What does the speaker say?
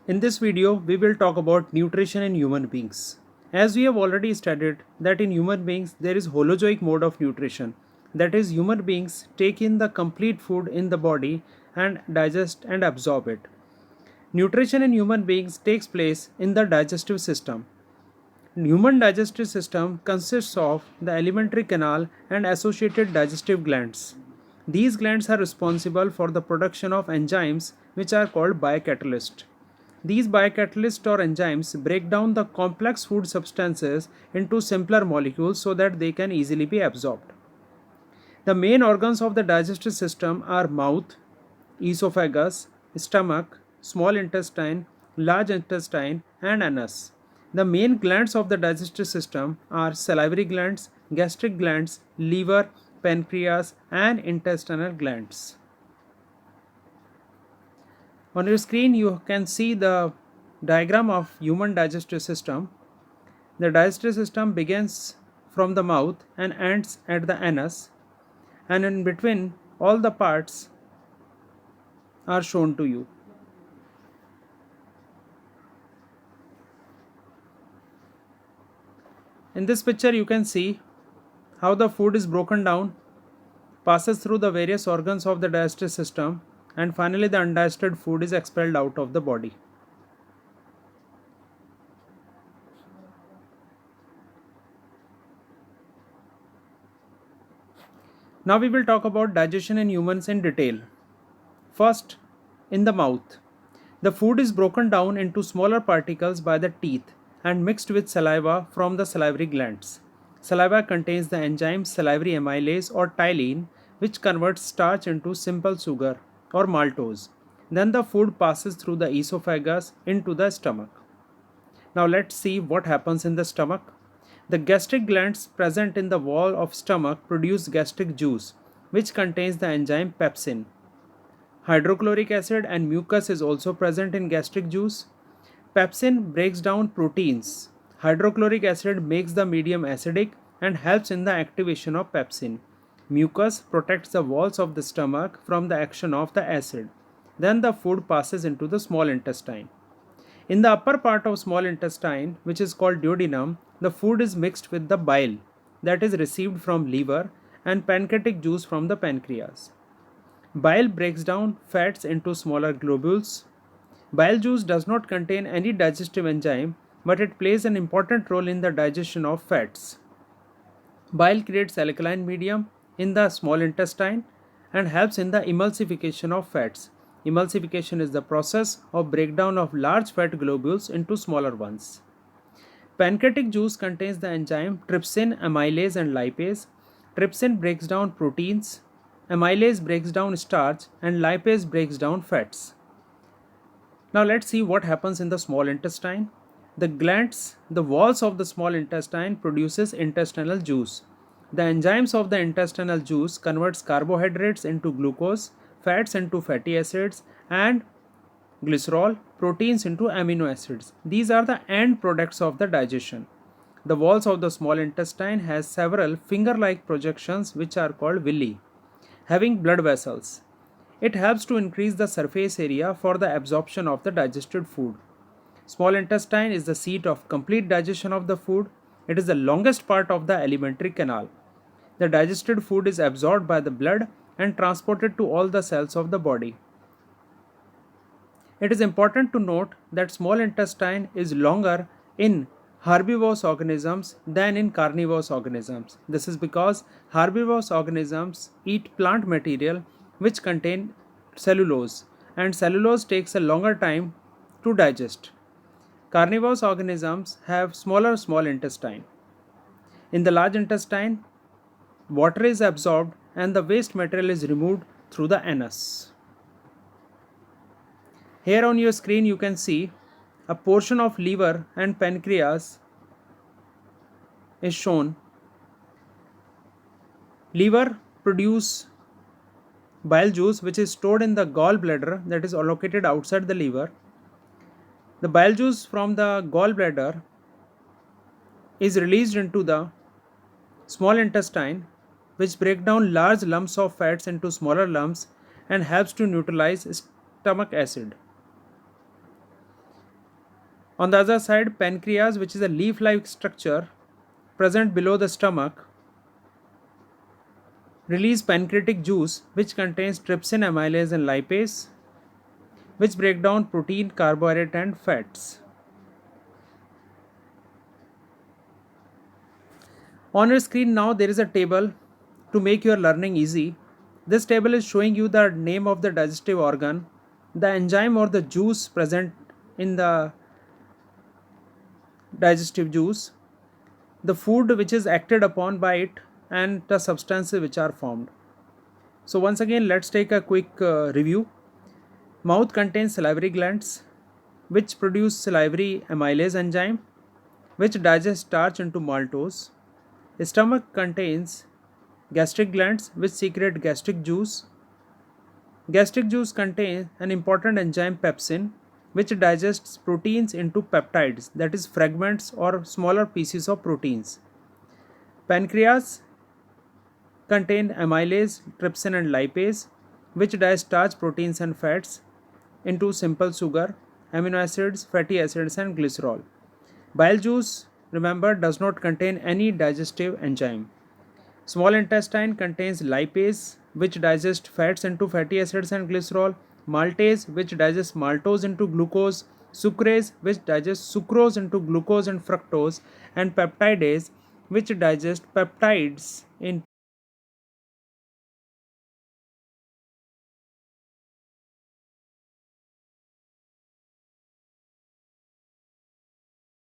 In this video, we will talk about nutrition in human beings. As we have already studied that in human beings there is holozoic mode of nutrition. That is, human beings take in the complete food in the body and digest and absorb it. Nutrition in human beings takes place in the digestive system. Human digestive system consists of the alimentary canal and associated digestive glands. These glands are responsible for the production of enzymes which are called biocatalysts. These biocatalysts or enzymes break down the complex food substances into simpler molecules so that they can easily be absorbed. The main organs of the digestive system are mouth, esophagus, stomach, small intestine, large intestine, and anus. The main glands of the digestive system are salivary glands, gastric glands, liver, pancreas, and intestinal glands. On your screen, you can see the diagram of human digestive system. The digestive system begins from the mouth and ends at the anus, and in between, all the parts are shown to you. In this picture, you can see how the food is broken down, passes through the various organs of the digestive system, and finally the undigested food is expelled out of the body. Now we will talk about digestion in humans in detail. First, in the mouth. The food is broken down into smaller particles by the teeth and mixed with saliva from the salivary glands. Saliva contains the enzyme salivary amylase or ptyalin, which converts starch into simple sugar or maltose. Then the food passes through the esophagus into the stomach. Now let's see what happens in the stomach. The gastric glands present in the wall of stomach produce gastric juice, which contains the enzyme pepsin. Hydrochloric acid and mucus is also present in gastric juice. Pepsin breaks down proteins. Hydrochloric acid makes the medium acidic and helps in the activation of pepsin. Mucus protects the walls of the stomach from the action of the acid. Then the food passes into the small intestine. In the upper part of small intestine, which is called duodenum, the food is mixed with the bile that is received from liver and pancreatic juice from the pancreas. Bile breaks down fats into smaller globules. Bile juice does not contain any digestive enzyme, but it plays an important role in the digestion of fats. Bile creates alkaline medium in the small intestine and helps in the emulsification of fats. Emulsification is the process of breakdown of large fat globules into smaller ones. Pancreatic juice contains the enzyme trypsin, amylase, and lipase. Trypsin breaks down proteins, amylase breaks down starch, and lipase breaks down fats. Now let's see what happens in the small intestine. The glands, the walls of the small intestine produces intestinal juice. The enzymes of the intestinal juice converts carbohydrates into glucose, fats into fatty acids, and glycerol, proteins into amino acids. These are the end products of the digestion. The walls of the small intestine has several finger-like projections which are called villi, having blood vessels. It helps to increase the surface area for the absorption of the digested food. Small intestine is the seat of complete digestion of the food. It is the longest part of the alimentary canal. The digested food is absorbed by the blood and transported to all the cells of the body. It is important to note that small intestine is longer in herbivorous organisms than in carnivorous organisms. This is because herbivorous organisms eat plant material which contain cellulose, and cellulose takes a longer time to digest. Carnivorous organisms have smaller small intestine. In the large intestine, water is absorbed and the waste material is removed through the anus. Here on your screen you can see a portion of liver and pancreas is shown. Liver produce bile juice which is stored in the gallbladder that is located outside the liver. The bile juice from the gallbladder is released into the small intestine, which break down large lumps of fats into smaller lumps and helps to neutralize stomach acid. On the other side, pancreas, which is a leaf-like structure present below the stomach, release pancreatic juice which contains trypsin, amylase and lipase, which break down protein, carbohydrate and fats. On your screen now there is a table to make your learning easy. This table is showing you the name of the digestive organ, the enzyme or the juice present in the digestive juice, the food which is acted upon by it, and the substances which are formed. So once again let's take a quick review. Mouth contains salivary glands which produce salivary amylase enzyme which digests starch into maltose. Stomach contains gastric glands which secrete gastric juice. Gastric juice contains an important enzyme pepsin which digests proteins into peptides, that is fragments or smaller pieces of proteins. Pancreas contain amylase, trypsin and lipase which digest starch, proteins and fats into simple sugar, amino acids, fatty acids and glycerol. Bile juice, remember, does not contain any digestive enzyme. Small intestine contains lipase which digests fats into fatty acids and glycerol, maltase which digests maltose into glucose, sucrase which digests sucrose into glucose and fructose, and peptidase which digests peptides into